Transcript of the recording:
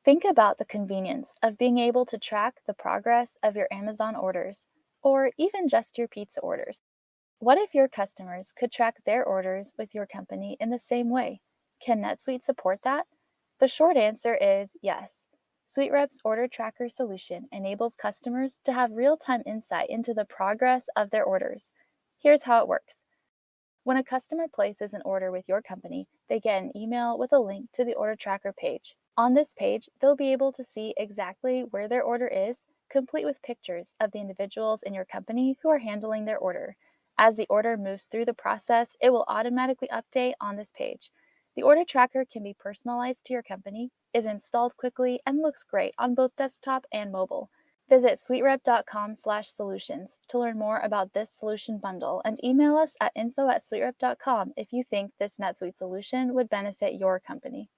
Think about the convenience of being able to track the progress of your Amazon orders, or even just your pizza orders. What if your customers could track their orders with your company in the same way? Can NetSuite support that? The short answer is yes. SuiteRep's Order Tracker solution enables customers to have real time insight into the progress of their orders. Here's how it works. When a customer places an order with your company, they get an email with a link to the Order Tracker page. On this page, they'll be able to see exactly where their order is, complete with pictures of the individuals in your company who are handling their order. As the order moves through the process, it will automatically update on this page. The Order Tracker can be personalized to your company, is installed quickly, and looks great on both desktop and mobile. Visit suiterep.com/solutions to learn more about this solution bundle and email us at info@suiterep.com if you think this NetSuite solution would benefit your company.